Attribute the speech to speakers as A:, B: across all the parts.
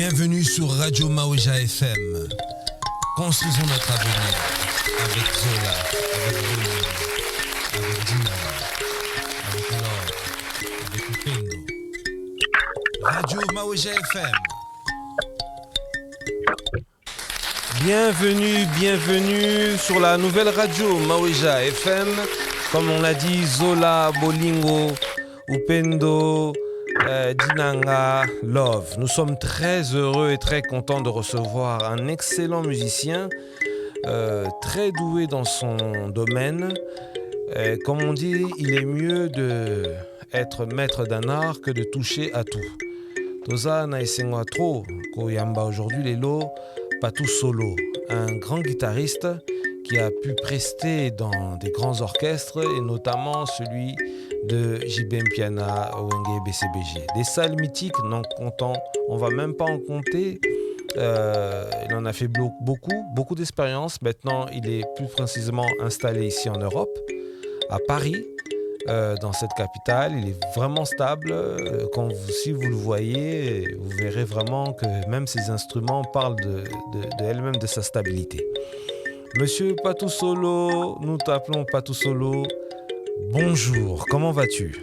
A: Bienvenue sur Radio Maouja FM. Construisons notre avenir avec Zola, avec Boulin, avec Dina, avec Lord, avec Upendo. Radio Maouja FM. Bienvenue sur la nouvelle radio Maouja FM. Comme on l'a dit, Zola, Bolingo, Upendo, Dinanga, Love. Nous sommes très heureux et très contents de recevoir un excellent musicien, très doué dans son domaine. Comme on dit, il est mieux d'être maître d'un art que de toucher à tout. Toza na esengwa trop koyamba aujourd'hui lelo Patou Solo, un grand guitariste qui a pu prester dans des grands orchestres et notamment celui de JB Mpiana, Wenge BCBG. Des salles mythiques, n'en comptant, on ne va même pas en compter. Il en a fait beaucoup d'expérience. Maintenant, il est plus précisément installé ici en Europe, à Paris, dans cette capitale. Il est vraiment stable. Si vous le voyez, vous verrez vraiment que même ses instruments parlent de elle-même, de sa stabilité. Monsieur Patou Solo, nous t'appelons Patou Solo. Bonjour, comment vas-tu?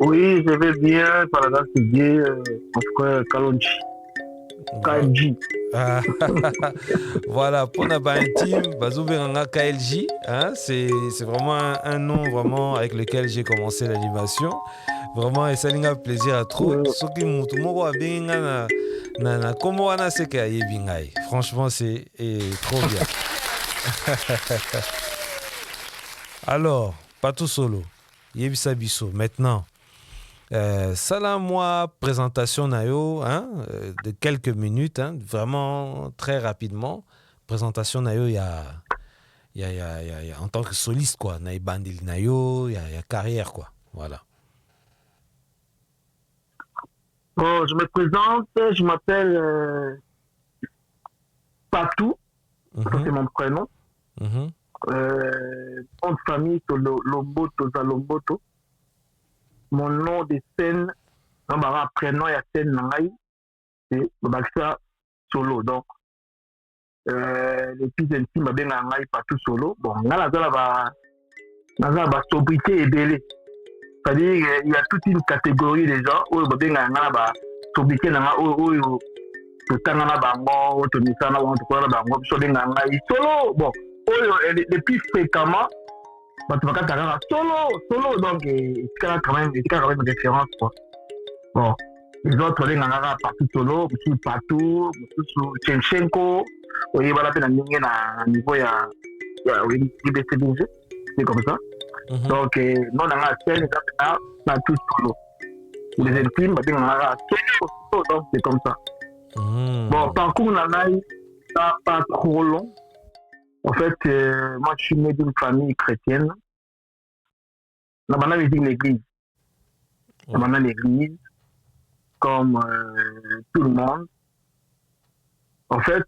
B: Oui, je vais bien, par la grâce mon frère Kalonji. KLJ.
A: Voilà, pour Naba Intime, Bazouberanga KLJ, hein, c'est vraiment un nom vraiment avec lequel j'ai commencé l'animation. Vraiment, et ça a plaisir à trop. Franchement, c'est trop bien. Alors, Patou Solo, Yebisa Bisso, maintenant, moi présentation Nayo, hein, de quelques minutes, hein, vraiment très rapidement. Présentation Nayo, il y a en tant que soliste, quoi, Naï Bandil Nayo, il y a carrière, quoi, voilà.
B: Bon, je me présente, je m'appelle Patou, ça c'est mon prénom. Nom de famille, c'est Lomboto Zalomboto. Mon nom de scène, prénom et scène Nangaï, c'est Baxa Solo. Donc, les plus intimes, ben Nangaï Patou Solo. Bon, on a la sobriété et belé. C'est-à-dire il y a toute une catégorie de gens où ben Nangaï sobriété Nangaï, tout le temps on a bango, tout le temps on a bango, puis on a Nangaï Solo. Bon. Le plus fréquemment, solo, donc il y a quand même une différence, quoi. Bon, les autres, les gens Patou Solo, monsieur Patou, monsieur Chenchenko, oui, voilà, à niveau, il y a BCBG, c'est comme ça. Donc, nous, on a la scène, Patou Solo. Pour les intimes, on a solo, donc c'est comme ça. Bon, parcours, on a pas trop long. En fait, moi, je suis né d'une famille chrétienne. On a l'église. On a l'église, comme tout le monde. En fait,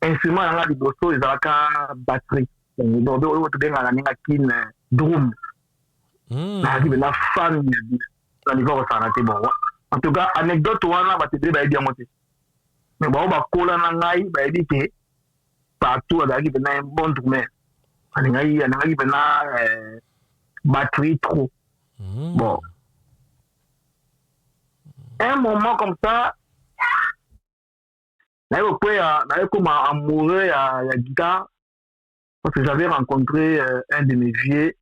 B: instrument, on a des bossos, ils ont la batterie. Donc, on a la drum. La fan, on niveau ressenté. Bon, en tout cas, anecdote, on a la bien monté. Mais bon, on va coller en anglais, on va dire que partout, il y a un bon drummer. Il y a une batterie trop. Bon. Un moment comme ça, j'avais comme amoureux à la guitare, parce que j'avais rencontré un de mes vieux,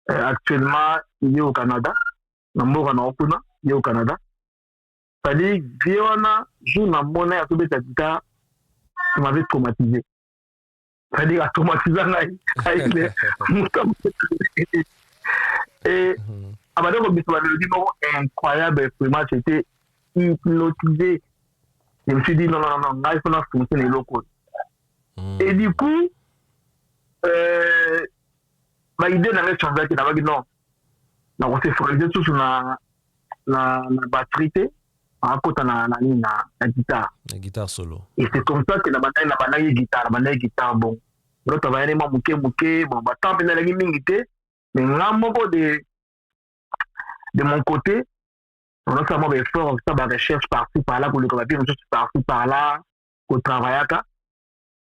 B: actuellement, il est au Canada. Il est au Canada. C'est-à-dire, Viona joue dans mon monnaie à trouver sa guitare, ça m'avait traumatisé. C'est-à-dire, à traumatiser avec les moutons. Et à madame, je me dit non, incroyable, vraiment, j'étais hypnotisé. Je me suis dit non, là, il faut la foncer les locaux. Et du coup, ma idée n'avait changé, qui n'avait dit non. Donc, on s'est focalisé sur la batterie, à côté de la guitare.
A: La guitare solo.
B: Et c'est comme ça que la guitare, bon. L'autre va aller mouké, bon, bah, tant que la guitare, mais là, de mon côté, On a seulement des efforts, ça va recherche par-ci par-là pour le papier, par-ci par-là, au travail,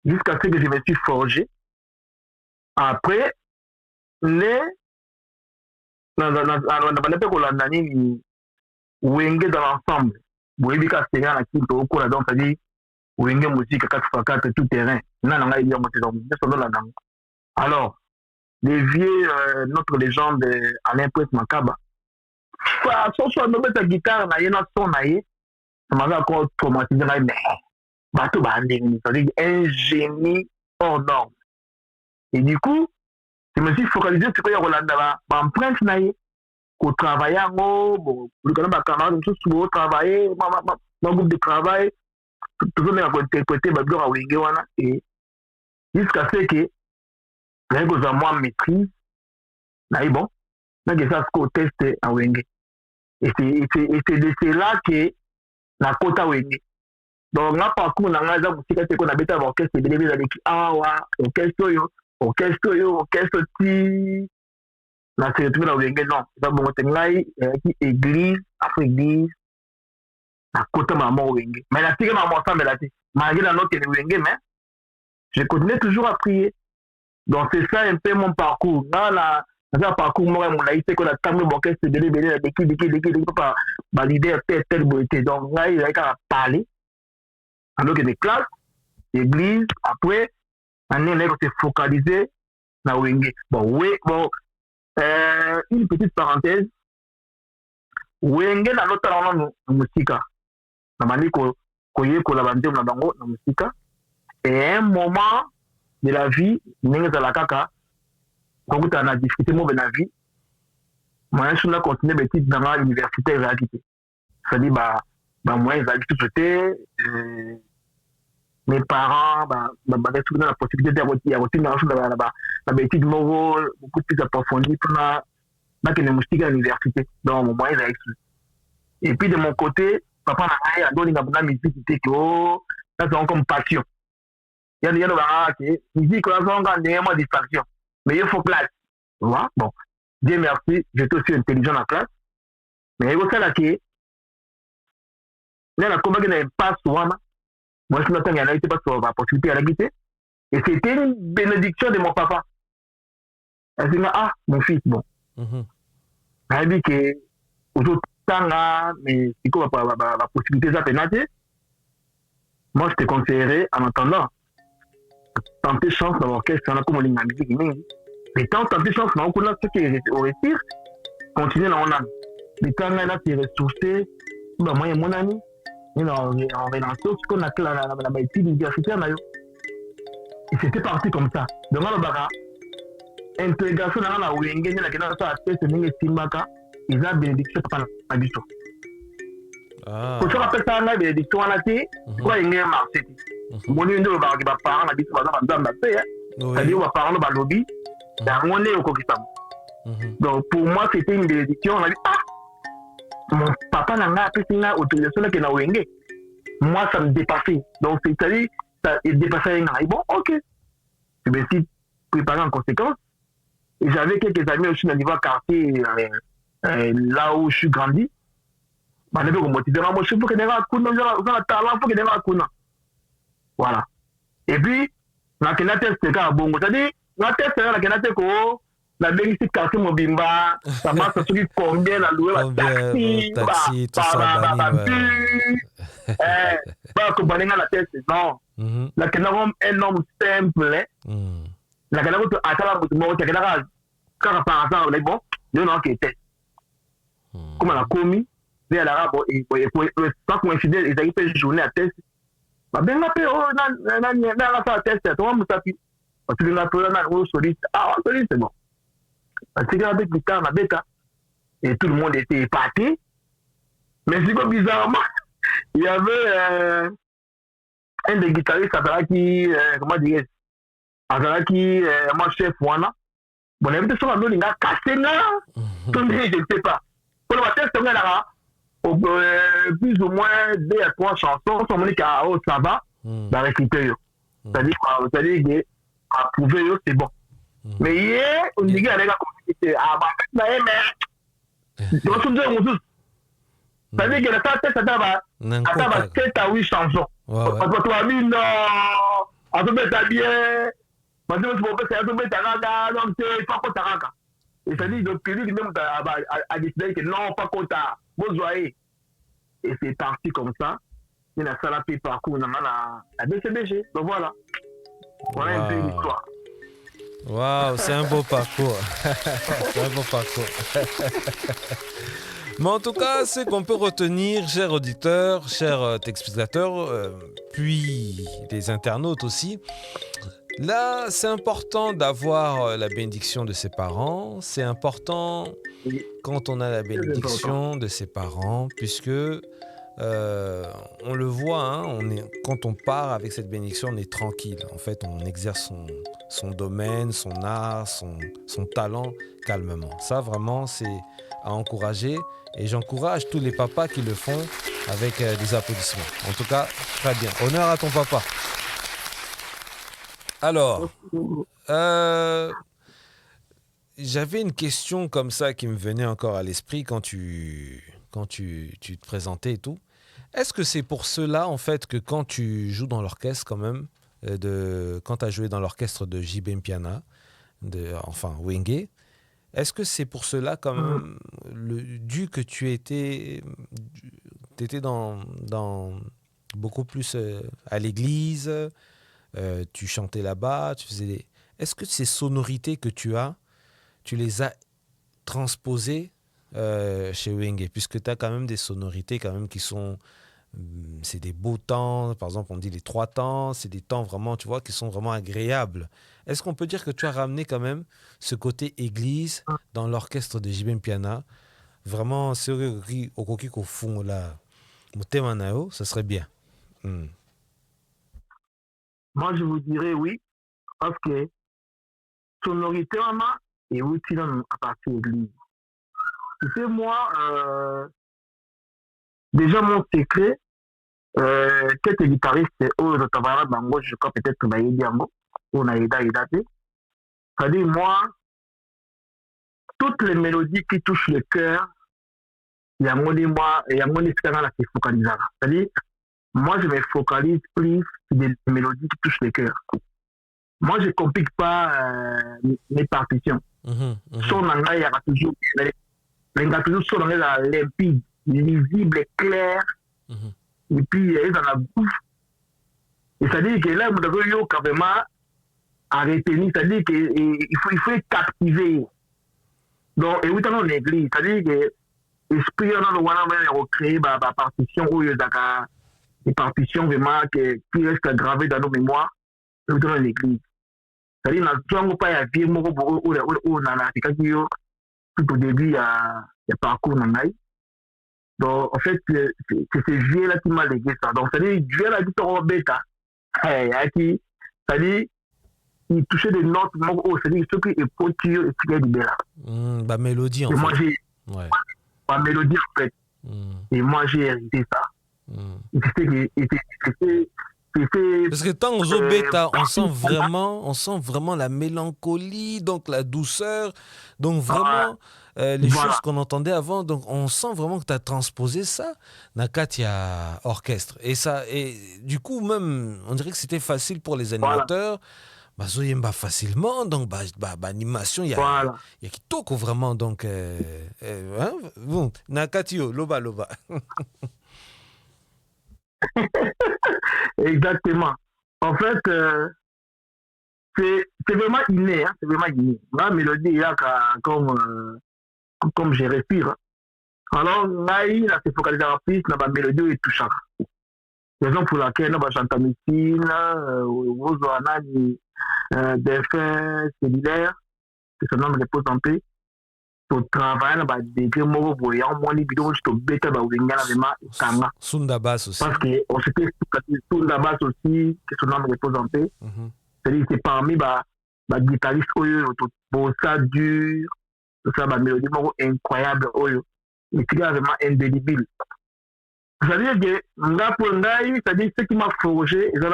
B: jusqu'à ce que je me suis forgé. Après, les dans l'ensemble, vous ka senga na kinto au cours donc c'est-à-dire wenge musique 4x4 tout terrain. Non, il y a monté donc alors, les vieux, notre légende Alain Prince Makaba, soit nommé ta guitare, na yena son naïe, ça m'a encore traumatisé, mais bateau banding, c'est-à-dire un génie hors norme. Et du coup, je me suis focalisé sur quoi Rolanda, empreinte naïe, au travail, bon, le canal camarade, tout ce travailler, mon groupe de travail, tout le monde a interprété, Babylon à Wingewana, et jusqu'à ce que, rien que moi maîtrise, naïe bon, mais que ça se teste à Wenge. Et c'est de là que la côte à Wenge. Donc, là, par contre, on a des musiques qu'on a bêta orchestre, c'est bien avec Awa, orchestre, ti, la série à Wenge, non. C'est bon, c'est là, église, après église, la côte à maman Wenge. Mais la série maman ensemble, là, malgré la note de Wenge, mais je continue toujours à prier. Donc, c'est ça un peu mon parcours. Dans un parcours, moi, mon laïcité, qu'on a tant de orchestre, c'est bien, l'équipe, pas valider telle beauté. Donc, là, il y a qu'à parler. Alors que des classes, église, après, on est focalisé dans Wenge. Bon, oui, bon, une petite parenthèse. Wenge, dans notre talent, dans musique. Dans ma vie, qu'on y est collaboré dans la musique. Et un moment de la vie, nous dans la caca, quand on a discuté de la vie, moi, je suis là, continuer mes titres dans l'université et réalité. C'est-à-dire, moi, ils habitent tout côté, mes parents, tout la possibilité de retourner dans la étude morale, beaucoup plus approfondie pour que les moustiques à l'université. Donc, moi, ils habitent. Et puis, de mon côté, papa m'a donné la musique qui était ça, c'est comme passion. Il y a des gens qui disent que là, on a une distraction. Mais il faut classe. Bon, Dieu merci, j'étais aussi intelligent en classe. Mais il faut ça là qui est. Il y a un combat qui n'est pas souvent. Moi, je suis là, il y en a pas sur la possibilité à la guitare. Et c'était une bénédiction de mon papa. Elle dit, mon fils, bon. Elle dit que, aujourd'hui, mais c'est quoi la possibilité de pénalité? Moi, je te conseillerais, en attendant, tenter chance dans l'orchestre, on a comme la musique. Mais tant tenter chance, on a ce qui est au retire, continuer dans mon âme. Mais quand on a été ressourcé, moi et mon ami, on a relancé ce qu'on a fait la médecine universitaire. Et c'était parti comme ça. Donc, on a intégration dans la Wenge, il y a quelqu'un qui a fait ce Timbaka, ils ont bénédiction par la vie. Pour ça, on appelle ça la bénédiction à la télé, pour y aller marcher. Mon nom de parents, la vie, c'est-à-dire, on parents de lobby, on est au Kokistan. Donc, pour moi, c'était une bénédiction. On a dit, mon papa n'a pas fait une autorisation qui est dans Wenge. Moi, ça me dépassait. Donc, c'est-à-dire, ça dépassait un an. Et bon, ok. Je me suis préparé en conséquence. Et j'avais quelques amis aussi dans le niveau quartier, là où je suis grandi. Je me suis motivé. Je suis motivé. Voilà. Et puis, la test c'est un bon. C'est-à-dire, la test c'est la bénéfice quartier Mobimba, ça marche sur combien la louer la taxi, tout ça. Accompagner la test, non. La canard un homme simple. La canard à la mot, c'est quand par exemple, bon, nous n'avons qu'à test. Comme on a commis, vers l'arabe, et pas coïncider, ils avaient fait une journée à test. Ben, on a fait, la test, on m'a fait, parce que la première, on soliste, soliste, c'est bon. Parce que avec guitare, la bêta, et tout le monde était épaté. Mais c'est comme bizarrement, il y avait un des guitaristes, qui, comment dire, moi, chef, Wana. Bon, on avait sur la il a cassé là, je ne sais pas. Pour le test, on a plus ou moins 2 à 3 chansons, on dit que ça va, dans les critères. C'est-à-dire que, approuver, c'est bon. Mais hier, on dit qu'il y a des gars qui disent, mais, donc, tout le monde, C'est-à-dire que la tête, ça va 7 à 8 chansons. Parce que toi, non, à tout mettre bien, parce que tu peux faire tout mettre à donc c'est pas quoi taraka. Et ça dit, le pays, même à décider que non, pas quoi t'as, vous voyez. Et c'est parti comme ça. Il a salapé parcours dans la BCBG. Donc voilà. Voilà un peu l'histoire.
A: Waouh, c'est un beau parcours. C'est un beau parcours. Mais en tout cas, ce qu'on peut retenir, chers auditeurs, chers téléspectateurs, puis les internautes aussi, là, c'est important d'avoir la bénédiction de ses parents. C'est important quand on a la bénédiction de ses parents, puisque on le voit, hein, quand on part avec cette bénédiction, on est tranquille. En fait, on exerce son domaine, son art, son talent calmement. Ça, vraiment, c'est à encourager. Et j'encourage tous les papas qui le font avec des applaudissements. En tout cas, très bien. Honneur à ton papa. Alors, j'avais une question comme ça qui me venait encore à l'esprit quand tu te présentais et tout. Est-ce que c'est pour cela, en fait, que quand tu joues dans l'orchestre, quand même, quand tu as joué dans l'orchestre de JB Mpiana, Wenge, est-ce que c'est pour cela, quand même, dû que tu étais dans beaucoup plus à l'église, tu chantais là-bas, tu faisais des... Est-ce que ces sonorités que tu les as transposées chez Wenge, puisque tu as quand même des sonorités quand même qui sont... C'est des beaux temps, par exemple on dit les 3 temps, c'est des temps vraiment, tu vois, qui sont vraiment agréables. Est-ce qu'on peut dire que tu as ramené quand même ce côté église dans l'orchestre de JB Mpiana? Vraiment, c'est au coquille qu'au fond là, ça serait bien.
B: Moi je vous dirais oui, parce que sonorité maman est utile à partir de l'église. Tu sais, moi, déjà mon secret, quelques guitaristes, bango, je crois peut-être que Diango, on a aidé. C'est-à-dire, moi, toutes les mélodies qui touchent le cœur, il y a mon qui focalise. C'est-à-dire, moi, je me focalise plus sur des mélodies qui touchent le cœur. Moi, je ne complique pas mes partitions. Son anglais, il y a toujours son anglais limpide, lisible, clair. Et puis, il y a la bouche. Et c'est-à-dire que là, vous devez carrément arrêter. C'est-à-dire qu'il faut être captivé. Donc, et oui, dans l'église, c'est-à-dire que l'esprit, on a recréé la partition où il y a des partitions vraiment qui restent gravées dans nos mémoires. Et oui, dans l'église. C'est-à-dire que nous pas à vie, tout au début, il y a parcours dans l'ail. Donc, en fait, c'est ce vieux-là qui m'a légué ça. Donc, c'est-à-dire, Dieu a dit ton bêta. C'est-à-dire, il touchait des notes, c'est-à-dire, ce qui est potier et ce qui est libéré.
A: Bah, mélodie, en fait.
B: Et moi, j'ai.
A: Ouais.
B: Ma mélodie, en fait. Et moi, j'ai hérité ça.
A: Parce que tant aux bêta, on sent vraiment la mélancolie, donc la douceur, donc vraiment les choses qu'on entendait avant. Donc on sent vraiment que tu as transposé ça dans Katia Orchestre. Et du coup, même, on dirait que c'était facile pour les animateurs. Bah, Zoyemba facilement, donc animation, il y a qui toko vraiment. Donc, bon, Nakatio, loba.
B: Exactement. En fait, c'est vraiment inné. Hein, c'est vraiment inné. La mélodie, il y a comme je respire. Hein. Alors, là, il a se focalisé en plus dans la mélodie et touchant. Raison pour laquelle nous chantons Missile, Rosoana, Delphin cellulaire, que son nom repose en paix. Pour travailler dans des degrés moraux voyants, moi, les vidéos, je te bête dans le vraiment
A: Sundabas aussi.
B: Parce qu'on s'était Sundabas aussi, que son nom repose en paix. C'est-à-dire que c'est parmi les guitaristes, pour ça dur, tout ça, la mélodie incroyable, et qui est vraiment indélébile. C'est-à-dire que, c'est-à-dire ce qui m'a forgé, c'est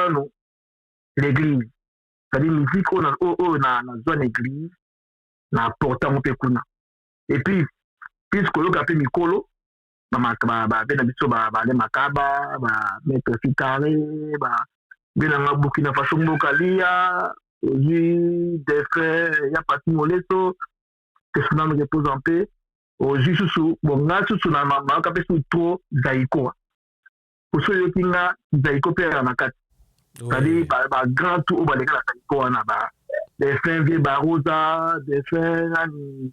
B: l'église. C'est-à-dire musique, on a une zone église, on a porté un peu. Et puis, puisque l'on a fait Mikolo, bena biso bale makaba bametre sikare benanga Burkina Faso mbokalia ozi defe ya pati moleso que son âme repose en paix ozi susu bonga susu na maoka pe su tro zaiko poso yoki nga zaiko mpe ya na kati c'est-à-dire grand tout baleka na zaiko wana defe vie barosa defe nani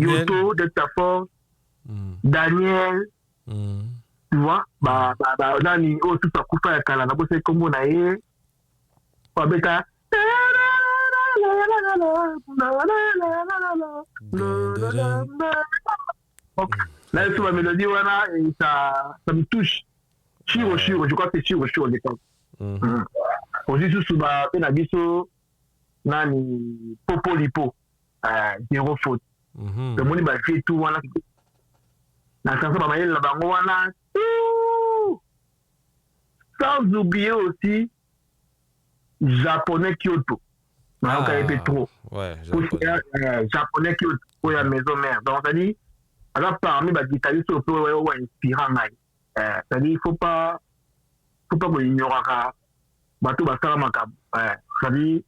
B: Yoto Delta Force Daniel tu vois nani oyo susu akufa ya kala na bosa kombo na ye babeta là sur la mélodie voilà et ça me touche Chiro je crois que c'est Chiro l'époque aussi sous ba pe na biso nani Popolipo zéro faute le monde ba fait tout wana na chanson ba mayel la bango wana sans oublier aussi japonais Kyoto na ka épé trop japonais Kyoto pour la maison mère donc ça dit alors parmi ba guitaristes au peu inspirant ngai ça dit il faut pas ignorer bato basala makambo ça dit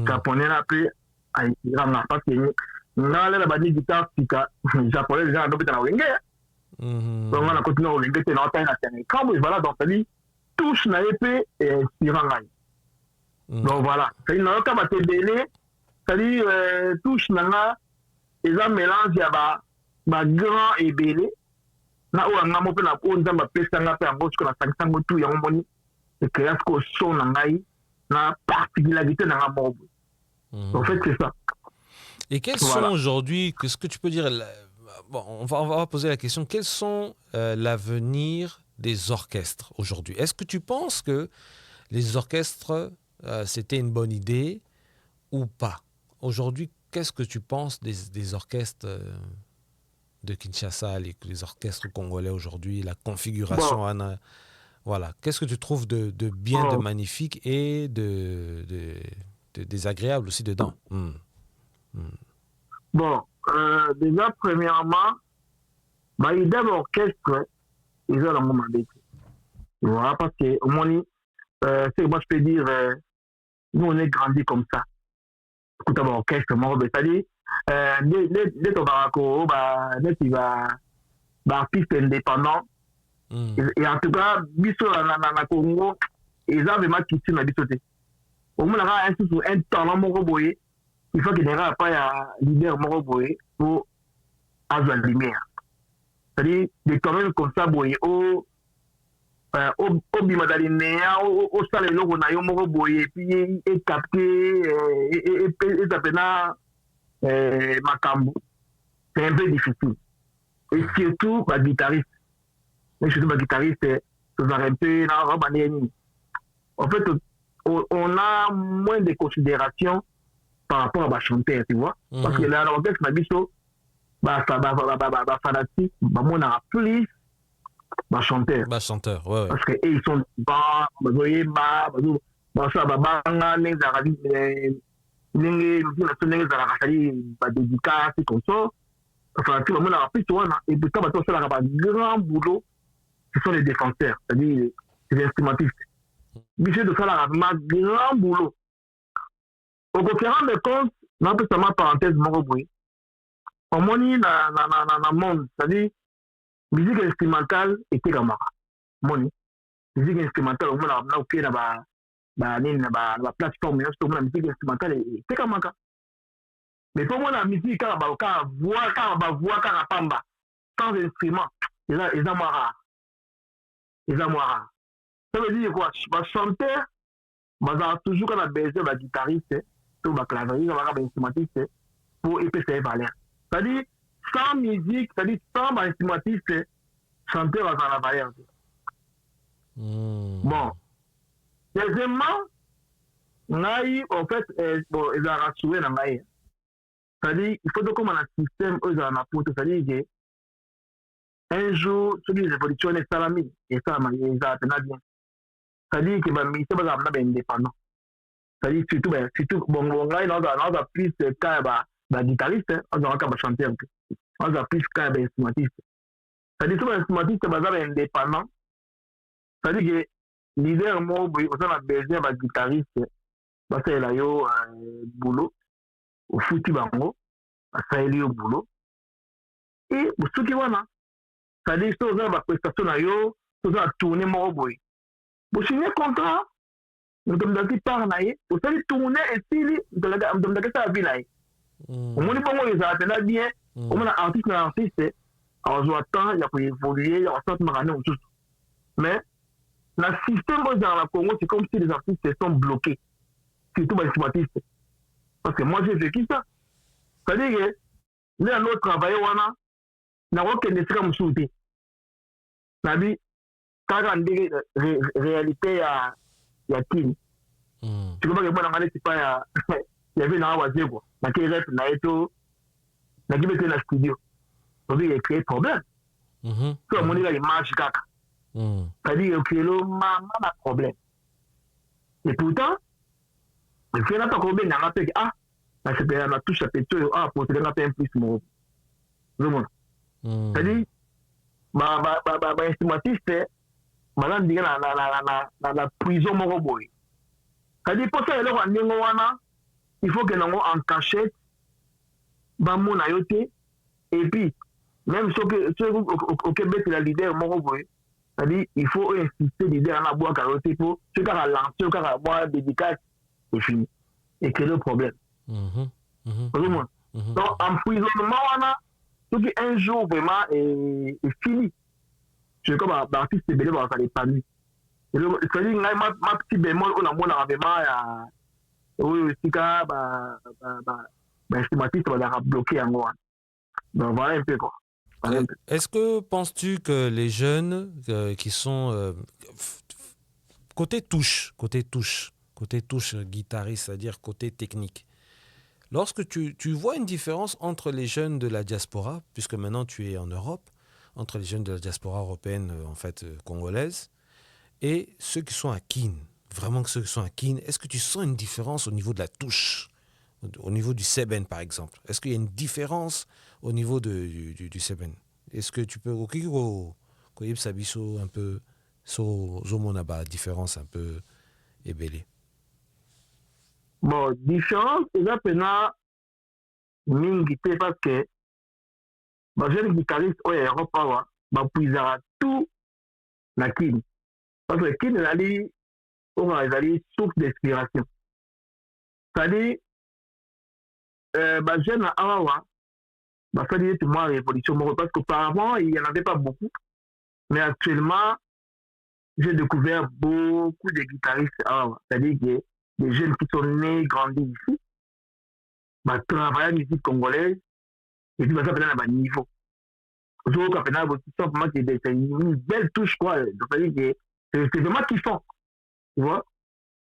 B: japonais na pe inspirant na parce que nga lela bani guitare sika japonais déjà ndo na wenge donc on a continué au wenge na ta na tene quand voilà donc ça dit touche na épée et inspirant ngai donc voilà c'est une autre ba tebele ça dit touche na nga eza mélange ya ba grand et belé na o nga mo pe na o nzamba pesa nga pe yango siko na sangisango tu yango moni et que est-ce que son na ngai na particularité na nga mobo en fait c'est ça.
A: Et quels sont aujourd'hui, qu'est-ce que tu peux dire bon, on va poser la question, quels sont l'avenir des orchestres aujourd'hui? Est-ce que tu penses que les orchestres c'était une bonne idée ou pas? Aujourd'hui, qu'est-ce que tu penses des orchestres de Kinshasa, les orchestres congolais aujourd'hui, la configuration voilà. Qu'est-ce que tu trouves de bien, de magnifique et de désagréable aussi dedans?
B: Bon, déjà, premièrement, l'idée d'orchestre, ils ont la moment d'été. Voilà, parce que, au moins, c'est que moi, je peux dire, nous, on est grandi comme ça. Écoute, d'abord, orchestre, moi, c'est-à-dire, dès ton barako, artiste indépendant, et en tout cas, biso na Congo, ils ont vraiment quitté la bisoté. Au moins, un talent, mon roboyer, il faut qu'il n'y ait pas un leader mon roboyer pour avoir la lumière. C'est-à-dire, des talents comme ça, boyer, au bimadalinéa, au salaire, au naïo, mon roboyer, puis, et capté, et tapena, Makambo. C'est un peu difficile. Et surtout, ma guitariste. Mais surtout, ma guitariste, c'est un peu, en fait, on a moins de considération par rapport à ma chanteur, tu vois. Parce que là, l'orchestre, ma biso, fanatique, on a plus ma chanteur.
A: Ma chanteur, ouais.
B: Parce qu'ils sont bas, dédicace comme ça. Enfin, tout le monde a plus et puis quand on a un grand boulot, ce sont les défenseurs, c'est-à-dire les instrumentistes. Biché de faire un grand boulot. Au conférence de compte, non plus seulement parenthèse, mon bruit. Au moni na monde, c'est-à-dire musique instrumentale était gamara. Moni. Musique instrumentale, au moins na pied na plateforme, sur la musique instrumentale était gamara. Mais pour moi la musique quand voix quand pamba sans instrument, ils ont rare. Ça veut dire quoi? Le chanteur, a toujours quand on a besoin de guitariste, ou de clavieriste, ou d'instrumentiste, pour épaissir valeur. C'est-à-dire, sans musique, c'est-à-dire sans instrumentiste, chanteur va la valeur. Bon. Deuxièmement, en fait, ils ont rassuré dans l'aïe. C'est-à-dire, il faut donc comme un système, eux, en apportent, c'est-à-dire que un jour, celui qui révolutionne est salami, et ça, ils ont bien. C'est-à-dire que le ministère est indépendant. C'est-à-dire surtout, bon, on a plus de cas, guitariste, on a un chanteur. on a plus qu'à des instrumentistes. C'est-à-dire que les instrumentistes sont indépendants. C'est-à-dire que leader, moi, on a besoin d'un guitariste, parce qu'il a eu boulot, au foutu bango, parce qu'il a eu boulot. Et pour ceux qui vont là, c'est-à-dire que on a une prestation, on a tourné mon boy. Pour signer contrat, nous devons dire par là, pour faire tourner et si nous devons dire que ça va bien. Au moins, ils ont bien, au moins, l'artiste, on joue à temps, il a pu évoluer, il y a un certain tout. Mais, le système dans la Congo, c'est comme si les artistes sont bloqués, surtout les instrumentistes. Parce que moi, j'ai vécu ça. C'est-à-dire que, nous allons travailler, nous n'avons qu'un esprit à me souder. C'est-à-dire, quand on dit réalité, il y a qui. Tu comprends que moi, c'est pas, il y avait une awazé, quoi. Il y a qui reste, il y a tout, il y a qui mettait dans le studio. Donc, il y a créé problème. So, mon gars, il marche caca. C'est-à-dire que le maman a problème. Et pourtant, il fait un problème, il y a un peu, c'est bien, on touche à pétrole, pour te donner un peu plus, mon. C'est-à-dire, instrumentiste, maintenant, il y a la prison, mon boy. C'est-à-dire, pour ça, il faut que nous en cachette, mon ayote, et puis, même au Québec, la leader, mon boy. C'est-à-dire, il faut insister leader en bois carotte pour ce qu'on a lancé, ce qu'on a bois dédicace, c'est fini. Et créer le problème. Donc, emprisonnement, tout qui un jour vraiment est fini. C'est comme un artiste belé, ça n'est pas lui. C'est-à-dire, ma petite bémol, on a vraiment, oui, c'est qu'un instrumentiste va bloquer en moi. Donc, voilà un peu quoi.
A: Est-ce que penses-tu que les jeunes qui sont côté touche, guitariste, c'est-à-dire côté technique, lorsque tu vois une différence entre les jeunes de la diaspora, puisque maintenant tu es en Europe, entre les jeunes de la diaspora européenne, congolaise, et ceux qui sont à Kin, vraiment ceux qui sont à Kin, est-ce que tu sens une différence au niveau de la touche, au niveau du seben par exemple? Est-ce qu'il y a une différence au niveau du seben? Est-ce que tu peux un peu la différence un peu ébélée?
B: Bon, différence, c'est là maintenant, parce que les jeunes guitaristes en Europe, ils ont tout la Kin. Parce que Kin, on a une source d'inspiration. C'est-à-dire, les jeunes Awawa, ça dit tout moi révolution parce qu'auparavant il n'y en avait pas beaucoup, mais actuellement j'ai découvert beaucoup de guitaristes Awawa, c'est-à-dire que des jeunes qui sont nés, grandis ici, travaillent en musique congolaise et puis ça peut être à niveau. C'est une belle touche quoi, c'est-à-dire que c'est vraiment kiffant, tu vois.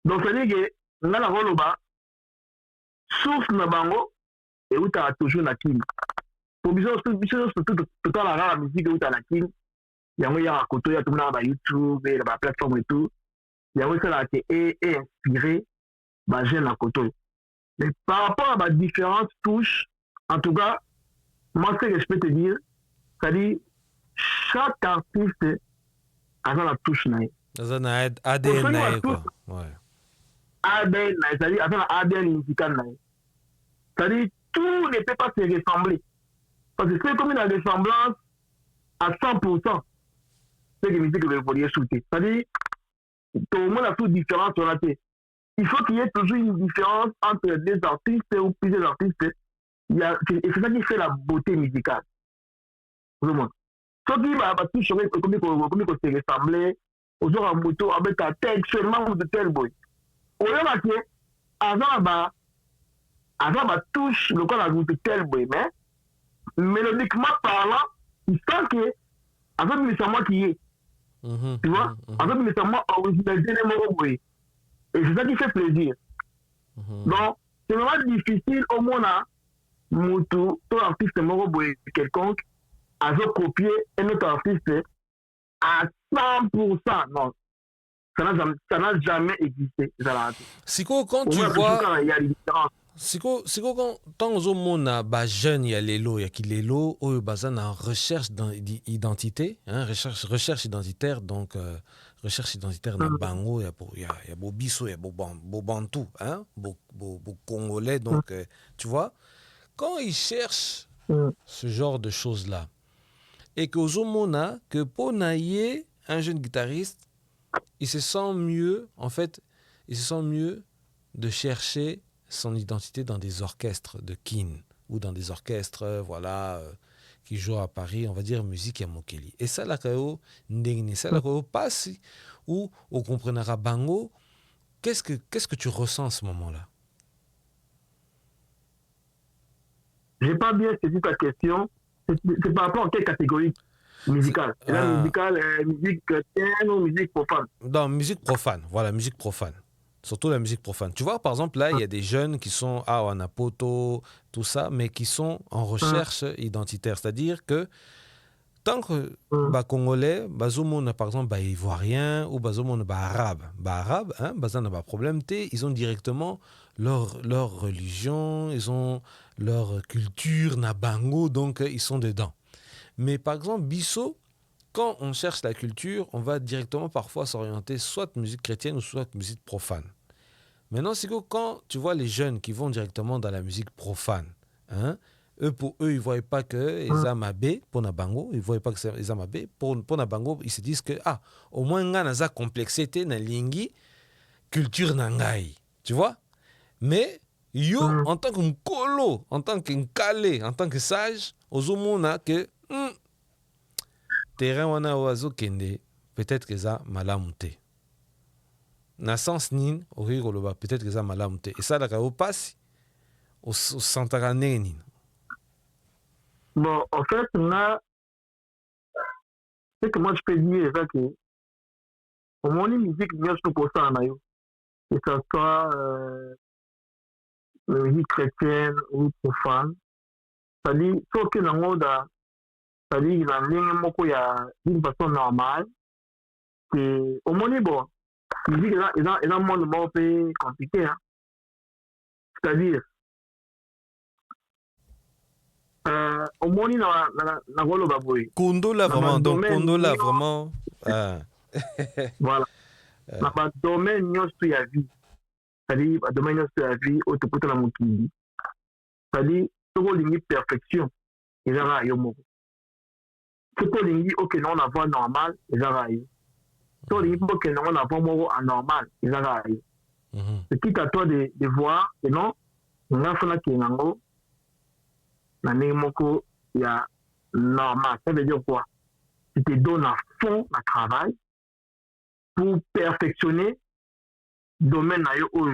B: Donc c'est-à-dire que là la roloba source na bango et où tu as toujours la kin. Pour bien tout la musique où tu as la kin, il y a un côté, il y a tout le monde sur YouTube, et la plateforme et tout. Il y a ça qui est inspiré, j'aime la côté. Mais par rapport à ma différentes touches, en tout cas, moi ce que je peux te dire, c'est-à-dire chaque artiste a la touche naïe.
A: ADN naïe quoi. Ouais.
B: ADN naïe, c'est-à-dire a la ADN musical naïe. C'est-à-dire tout ne peut pas se ressembler. Parce que c'est comme une ressemblance à 100%. C'est que la musique veut pouvoir shooter. C'est-à-dire, tout le monde a toute différence sur la tête. Il faut qu'il y ait toujours une différence entre des artistes ou plusieurs artistes. Et c'est ça qui fait la beauté musicale. Tout le monde. Sauf qu'il va tout changer comme il se ressemblait aux autres en moto avec un tel seulement ou de tel boy. Au lieu de avant, touche le corps de tel boy, mais mélodiquement parlant, il sent que avec nécessairement qui est. Tu vois, avec nécessairement originalité de Moroboy. Et c'est ça qui fait plaisir. Donc, c'est vraiment difficile au moins à tout artiste Moroboy quelconque à copier un autre artiste à 100%. Non, ça n'a jamais existé.
A: Siko, quand
B: tu vois. Il y a des différences.
A: siko tant ozomona bajeune ya lelo ya kilelo oyo baza na recherche d'identité, hein, recherche identitaire, donc recherche identitaire na bango ya bobiso ya bobantu, hein, congolais, donc tu vois, quand ils cherchent ce genre de choses là et que ozomona que ponaye un jeune guitariste, il se sent mieux, en fait, il se sent mieux de chercher son identité dans des orchestres de kin ou dans des orchestres, voilà, qui jouent à Paris, on va dire musique ya mokeli. Et ça, la kao ndengni, ça la kao passe ou au comprenera bango. Qu'est-ce que tu ressens en ce moment-là?
B: J'ai pas bien saisi ta question. C'est par rapport à quelle catégorie musicale? Musicale, musique chrétienne ou musique profane?
A: Non, musique profane, voilà, musique profane. Surtout la musique profane. Tu vois, par exemple, là, il y a des jeunes qui sont à Wanapoto, tout ça, mais qui sont en recherche identitaire. C'est-à-dire que tant que les Congolais, par exemple, les Ivoiriens ou les Arabes, hein, pas problème, ils ont directement leur religion, ils ont leur culture, nabango, donc ils sont dedans. Mais par exemple, Bisso, quand on cherche la culture, on va directement parfois s'orienter soit musique chrétienne ou soit musique profane. Maintenant, c'est que quand tu vois les jeunes qui vont directement dans la musique profane, hein, pour eux, ils ne voient pas que les amabé pour Nabango, ils ne voient pas que c'est les amabé pour Nabango, ils se disent que au moins on a une complexité na lingi culture nangai, tu vois. Mais yo, en tant que colo, en tant que calé, en tant que sage, aux homona que terrain wana oazo kende, peut-être que ça malamute. Na sens nin, peut-être que ça malamute. Et ça, là, au passe, au santarané.
B: Bon, en fait, là, ce que moi je peux dire, c'est que au moins, la musique, nous sommes pour ça, que ce soit la musique chrétienne ou profane. C'est-à-dire, sauf que dans le c'est-à-dire, dans il y a d'une façon normale, que au moins, bon, la musique est dans un monde un peu compliqué, hein. C'est-à-dire, au moins, il y a la Golobaboui.
A: Kondola, vraiment, donc Kondola, vraiment.
B: Voilà. Dans le domaine, il y a vie. C'est-à-dire, dans le domaine, il y a vie, au tout la moukili. C'est-à-dire, tout le monde perfection, il y a un tout le monde, ok, non, on a voix normale, il y a un tout le monde, ok, non, on a voix anormale, il y a un c'est quitte à toi de voir, et non, on a fait qui est en haut, il y a normal. Ça veut dire quoi? Tu te donnes à fond le travail pour perfectionner le domaine au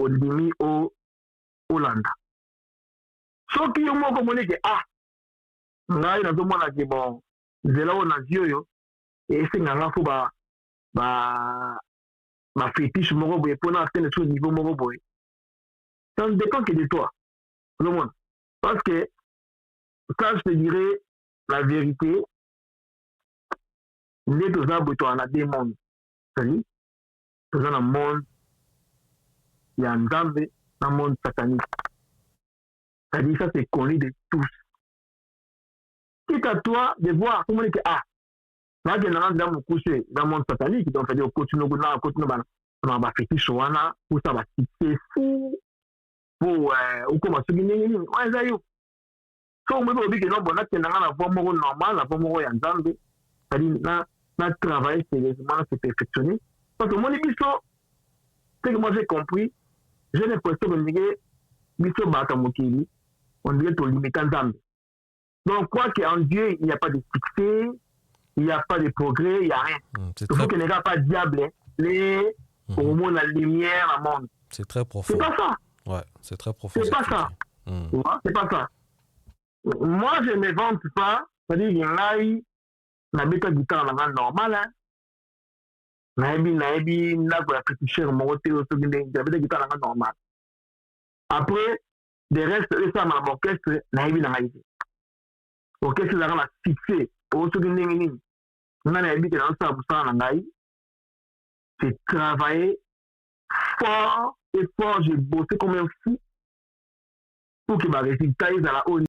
B: limite au Hollande. Sauf que moi comme on dit que ngai na zomona ke bon zela ona zioyo et c'est nganga fo ba fétiche moko boye pona atteindre ce niveau moko boye. Ça ne dépend que de toi. Le monde. Parce que ça je te dirais la vérité. Les deux arbres on a des mondes. C'est-à-dire, dans un monde, il y a un Nzambe, un monde satanique. C'est-à-dire, ça c'est connu de tous. C'est à toi de voir comment on dit que là, il y a un couché dans le monde satanique, donc c'est-à-dire, continue à faire des choses, pour ça va c'est fou, pour ou comment se gagner, ouais, ça y est. Quand on me dit que non, bon, là, il y a un voie normale, la voie morale, il y a un Nzambe, c'est-à-dire, là, travailler sérieusement, c'est perfectionner. Parce que mon émission, c'est que moi j'ai compris, j'ai l'impression que l'émission Batamokili, on dirait au limite en Zambie. Donc, quoi qu'en Dieu, il n'y a pas de succès, il n'y a pas de progrès, il n'y a rien. Il faut qu'il n'y ait pas de diable, au monde, la lumière, la monde.
A: C'est très profond.
B: C'est pas ça.
A: Ouais, c'est très profond.
B: C'est pas ça. C'est pas ça. Moi, je ne me vante pas, c'est-à-dire qu'il y a la méthode du temps normale, hein. Naibi ndako ya féticheur moko te osokinde j'avais guitare nanga normal. Après des restes ça ma orchestre naibi na ngai. Orchestre la na succès osokinde nini. Nga naibi que dans ça pour ça na ngai. C'est travailler fort effort, j'ai bossé comme un fou pour que ma résultat est à la haut